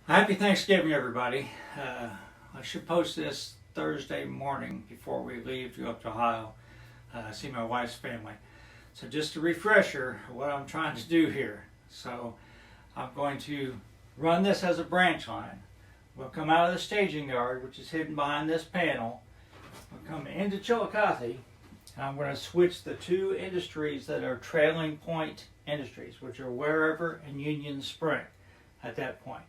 Happy Thanksgiving, everybody. I should post this Thursday morning before we leave to go up to Ohio, see my wife's family. So just a refresher of what I'm trying to do here. So I'm going to run this as a branch line. We'll come out of the staging yard, which is hidden behind this panel. We'll come into Chillicothe, and I'm going to switch the two industries that are trailing point industries, which are Wherever and Union Spring at that point.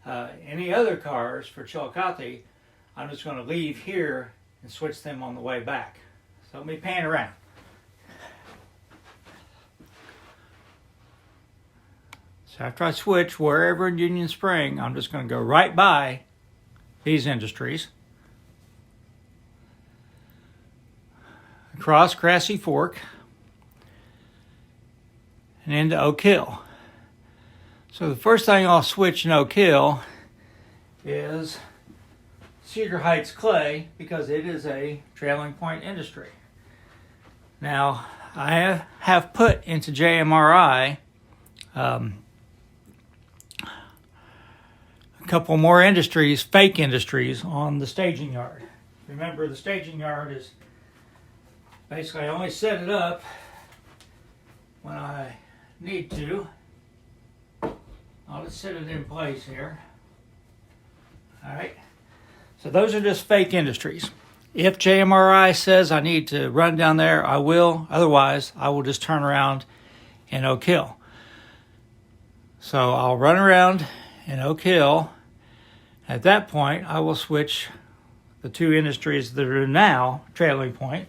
Any other cars for Chillicothe, I'm just going to leave here and switch them on the way back. So let me pan around. So after I switch Wherever in Union Spring, I'm just going to go right by these industries, across Grassy Fork, and into Oak Hill. So the first thing I'll switch in Oak Hill is Cedar Heights Clay, because it is a trailing point industry. Now, I have put into JMRI a couple more industries, fake industries, on the staging yard. Remember, the staging yard is basically, I only set it up when I need to. I'll just set it in place here. All right. So those are just fake industries. If JMRI says I need to run down there, I will. Otherwise, I will just turn around in Oak Hill. So I'll run around in Oak Hill. At that point, I will switch the two industries that are now trailing point,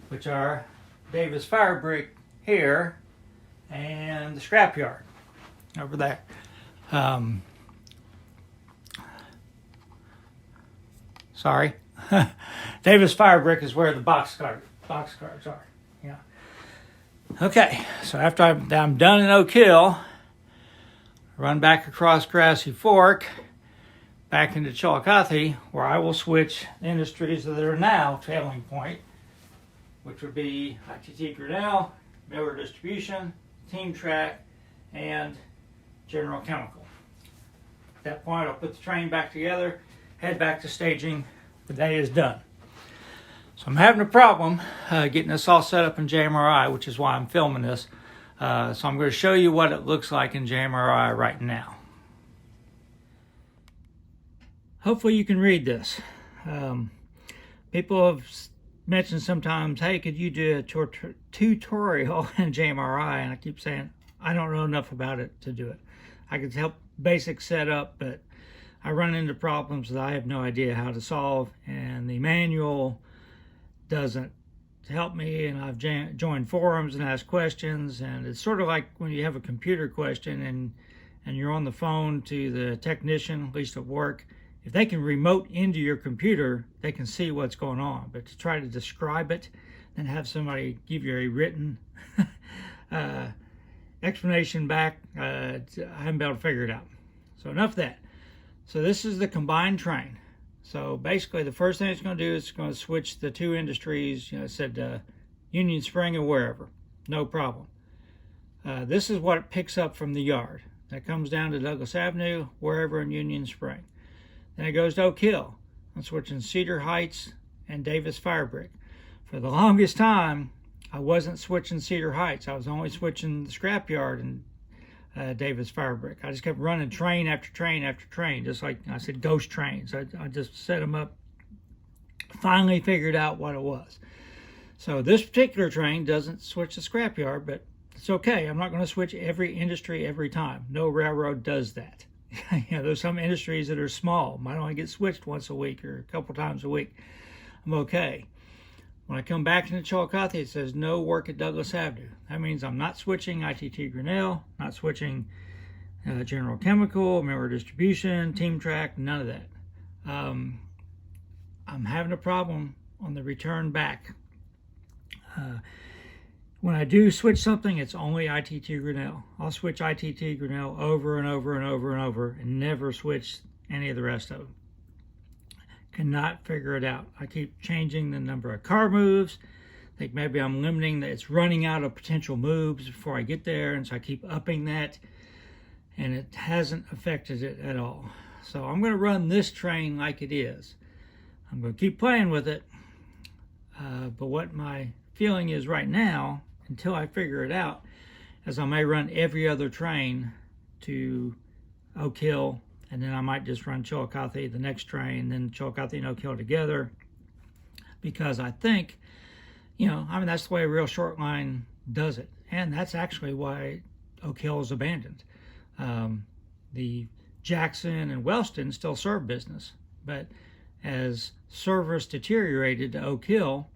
which are Davis Fire Brick here and the scrapyard over there. Sorry. Davis Fire Brick is where the box cars are. Yeah. Okay, so after I'm done in Oak Hill, run back across Grassy Fork, back into Chillicothe, where I will switch industries that are now trailing point, which would be ITT Grinnell, Miller Distribution, Team Track, and General Chemical. At that point, I'll put the train back together, head back to staging. The day is done. So I'm having a problem getting this all set up in JMRI, which is why I'm filming this. So I'm going to show you what it looks like in JMRI right now. Hopefully you can read this. People have mentioned sometimes, hey, could you do a tutorial in JMRI? And I keep saying, I don't know enough about it to do it. I could help basic setup, but I run into problems that I have no idea how to solve, and the manual doesn't help me, and I've joined forums and asked questions, and it's sort of like when you have a computer question and you're on the phone to the technician, at least at work. If they can remote into your computer, they can see what's going on, but to try to describe it and have somebody give you a written explanation back, I haven't been able to figure it out. So enough of that. So this is the combined train. So basically the first thing it's going to do is it's going to switch the two industries. You know, it said Union Spring and Wherever. No problem. This is what it picks up from the yard. That comes down to Douglas Avenue, Wherever, and Union Spring. Then it goes to Oak Hill. I'm switching Cedar Heights and Davis Fire Brick. For the longest time, I wasn't switching Cedar Heights. I was only switching the scrapyard and Davis Fire Brick. I just kept running train after train after train, just like I said, ghost trains. I just set them up, finally figured out what it was. So this particular train doesn't switch the scrapyard, but it's okay. I'm not going to switch every industry every time. No railroad does that. You know, there's some industries that are small, might only get switched once a week or a couple times a week. I'm okay. When I come back into Chillicothe, it says no work at Douglas Avenue. That means I'm not switching ITT Grinnell, not switching General Chemical, Miller Distribution, Team Track, none of that. I'm having a problem on the return back. When I do switch something, it's only ITT Grinnell. I'll switch ITT Grinnell over and over and over and over and never switch any of the rest of them. Cannot figure it out. I keep changing the number of car moves. I think maybe I'm limiting that it's running out of potential moves before I get there, and so I keep upping that. and it hasn't affected it at all. So I'm going to run this train like it is. I'm going to keep playing with it, but what my feeling is right now, until I figure it out, is I may run every other train to Oak Hill, and then I might just run Chillicothe the next train, then Chillicothe and Oak Hill together, because I think, that's the way a real short line does it, and that's actually why Oak Hill is abandoned. The Jackson and Wellston still serve business, but as service deteriorated to Oak Hill,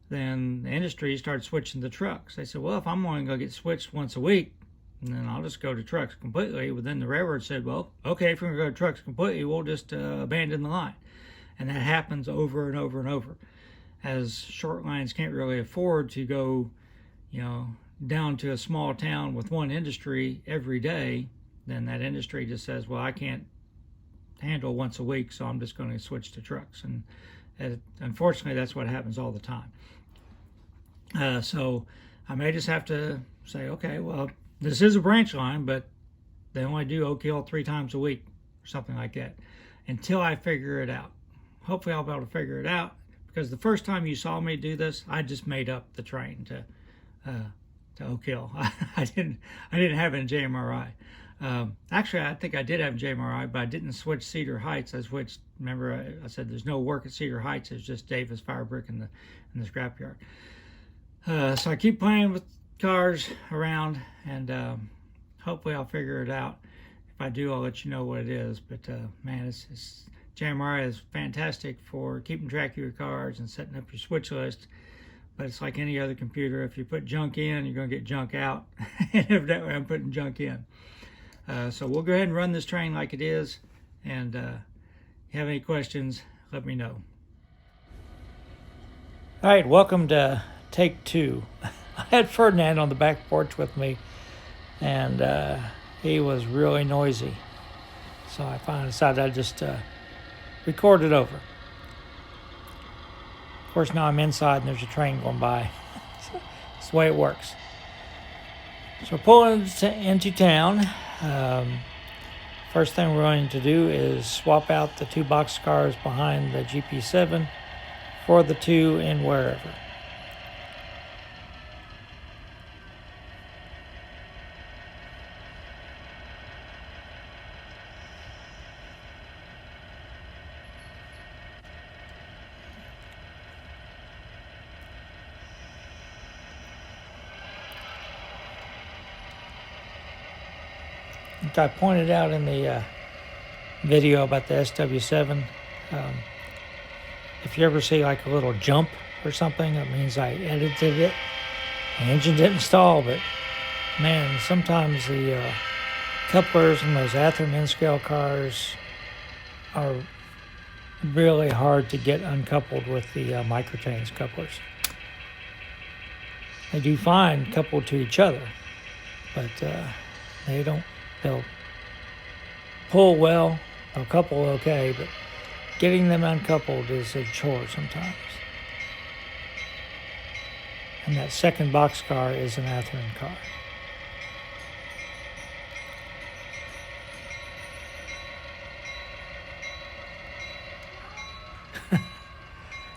then the industry started switching to trucks. They said, well, if I'm only going to get switched once a week, then I'll just go to trucks completely. But then the railroad said, well, okay, if we're going to go to trucks completely, we'll just abandon the line. And that happens over and over and over. As short lines can't really afford to go, down to a small town with one industry every day, then that industry just says, well, I can't handle once a week, so I'm just going to switch to trucks. And unfortunately, that's what happens all the time. So I may just have to say, okay, well, this is a branch line, but they only do Oak Hill 3 times a week or something like that until I figure it out. Hopefully I'll be able to figure it out, because the first time you saw me do this, I just made up the train to Oak Hill. I didn't have it in JMRI. Actually, I think I did have JMRI, but I didn't switch Cedar Heights. I switched. Remember, I said there's no work at Cedar Heights. It's just Davis Fire Brick in the scrapyard. So I keep playing with cars around, and hopefully I'll figure it out. If I do, I'll let you know what it is. But man, JMRI is fantastic for keeping track of your cars and setting up your switch list. But it's like any other computer. If you put junk in, you're going to get junk out. And evidently, I'm putting junk in. So we'll go ahead and run this train like it is. And if you have any questions, let me know. All right, welcome to take 2. I had Ferdinand on the back porch with me, and he was really noisy. So I finally decided I'd just record it over. Of course, now I'm inside and there's a train going by. That's the way it works. So we're pulling into town. First thing we're going to do is swap out the 2 boxcars behind the GP7 for the 2 in wherever. Like I pointed out in the video about the SW7, if you ever see like a little jump or something, that means I edited it. The engine didn't stall, but man, sometimes the couplers in those Athearn N-scale cars are really hard to get uncoupled with the microchains couplers. They do fine coupled to each other, but they'll pull well, they'll couple okay, but getting them uncoupled is a chore sometimes. And that second boxcar is an Athearn car.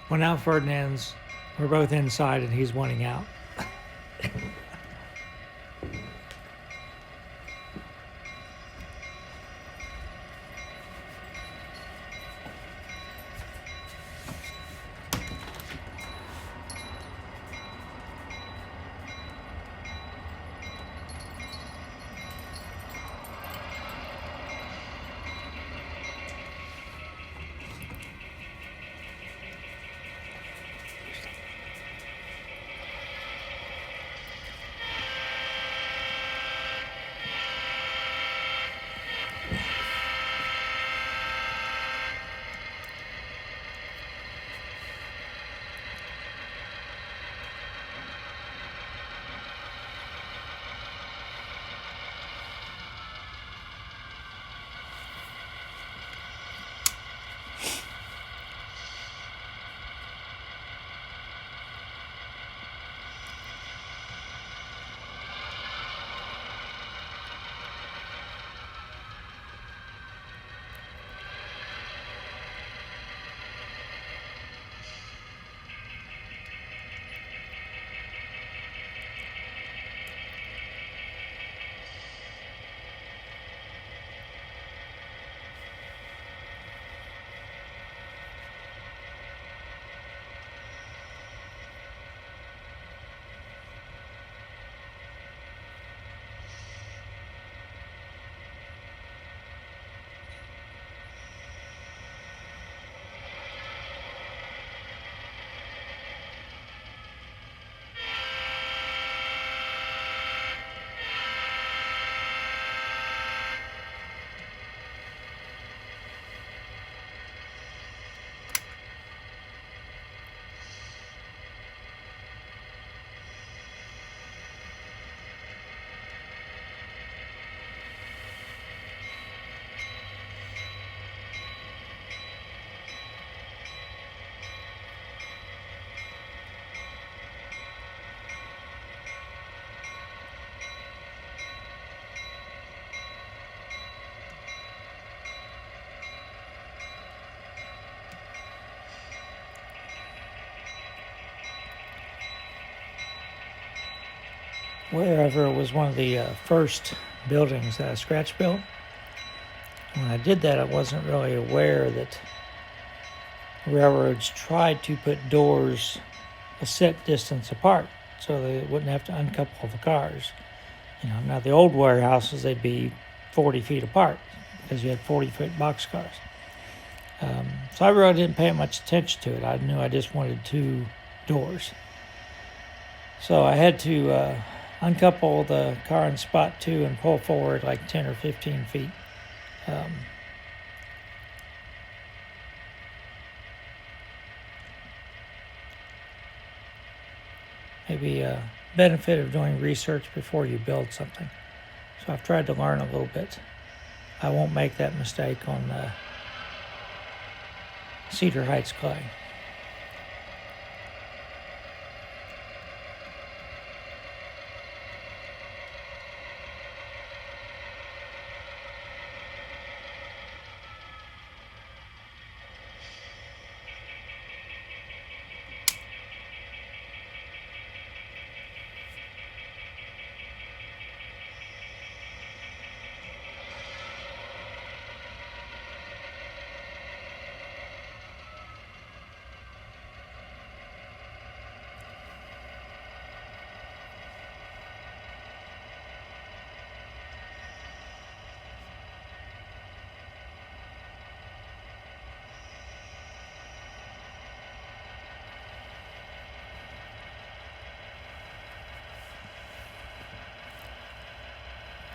Well, now we're both inside and he's wanting out. wherever was one of the first buildings that I scratch built. When I did that, I wasn't really aware that railroads tried to put doors a set distance apart so they wouldn't have to uncouple the cars. Now the old warehouses, they'd be 40 feet apart because you had 40-foot boxcars. So I really didn't pay much attention to it. I knew I just wanted 2 doors. So I had to uncouple the car in spot 2 and pull forward like 10 or 15 feet. Maybe a benefit of doing research before you build something. So I've tried to learn a little bit. I won't make that mistake on Cedar Heights clay.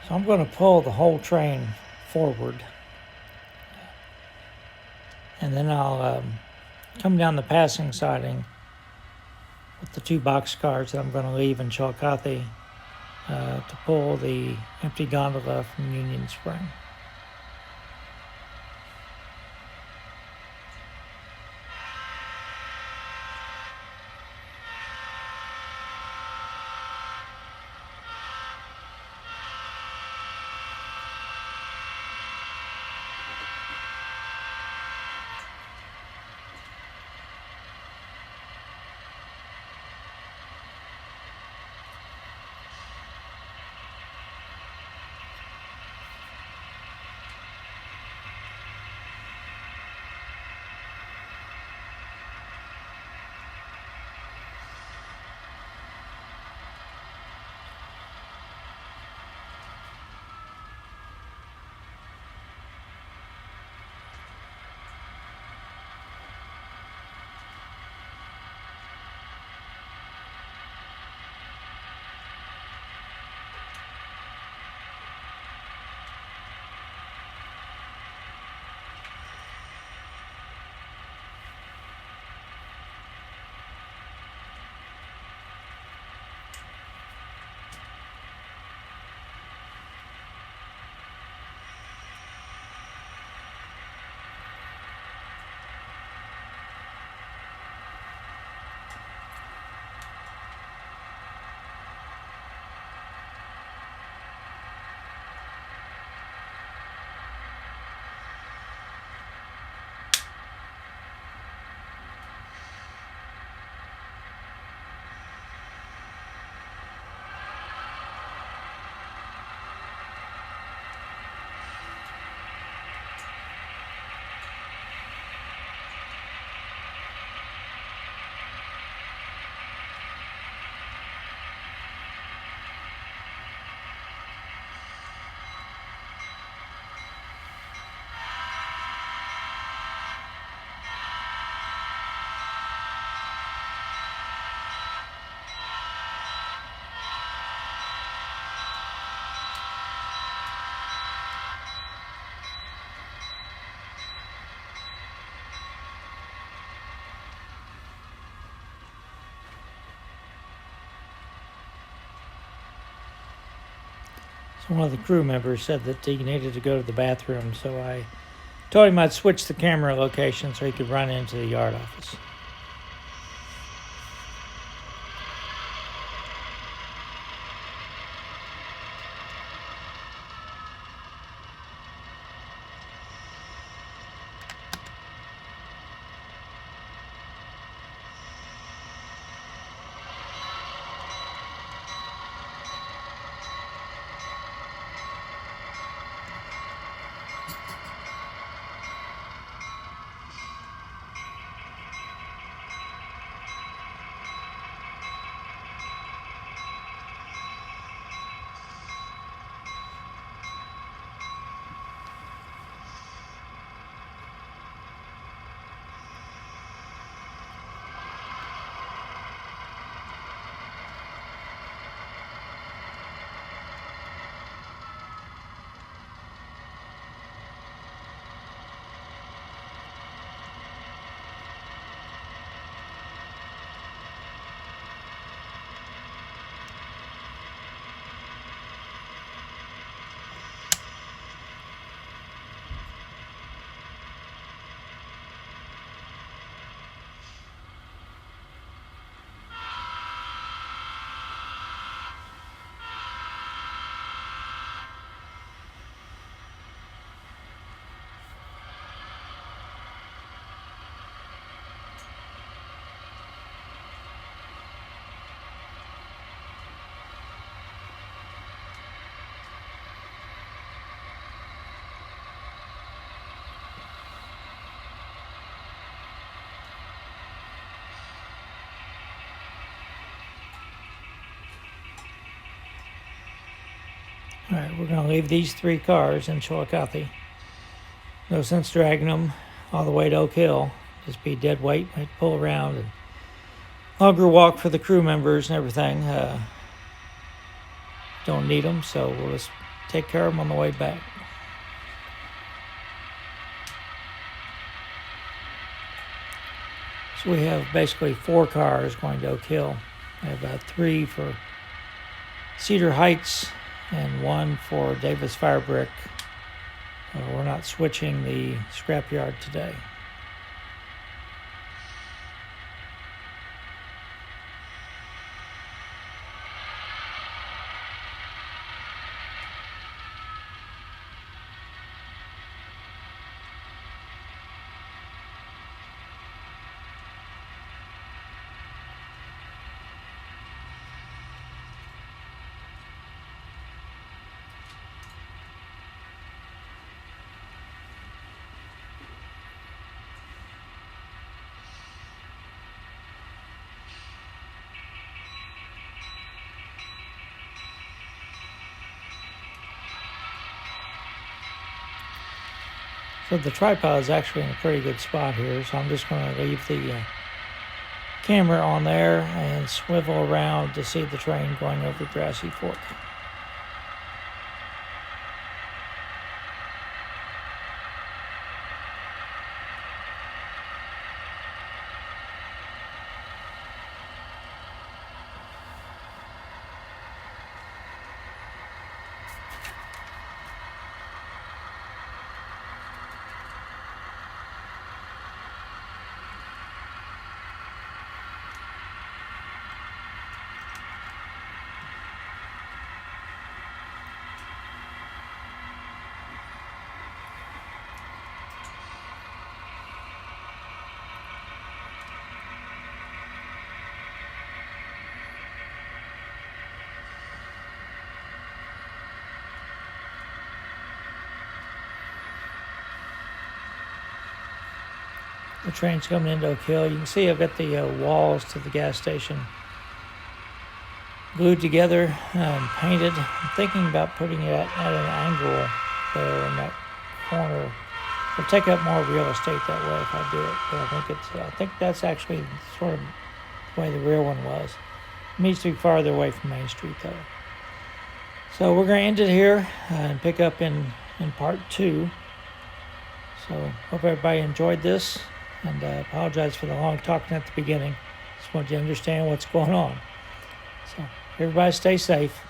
So I'm going to pull the whole train forward, and then I'll come down the passing siding with the 2 boxcars that I'm going to leave in Chillicothe to pull the empty gondola from Union Spring. One of the crew members said that he needed to go to the bathroom, so I told him I'd switch the camera location so he could run into the yard office. Alright, we're going to leave these 3 cars in Chillicothe. No sense dragging them all the way to Oak Hill. Just be dead weight, might pull around, and longer walk for the crew members and everything. Don't need them, so we'll just take care of them on the way back. So we have basically 4 cars going to Oak Hill. I have 3 for Cedar Heights and 1 for Davis Fire Brick. We're not switching the scrapyard today. So the tripod is actually in a pretty good spot here, so I'm just going to leave the camera on there and swivel around to see the train going over Grassy Fork. The train's coming into Oak Hill. You can see I've got the walls to the gas station glued together and painted. I'm thinking about putting it at an angle there in that corner. It'll take up more real estate that way if I do it. But I think that's actually sort of the way the rear one was. It needs to be farther away from Main Street though. So we're going to end it here and pick up in part 2. So hope everybody enjoyed this. And apologize for the long talking at the beginning. Just want you to understand what's going on. So everybody stay safe.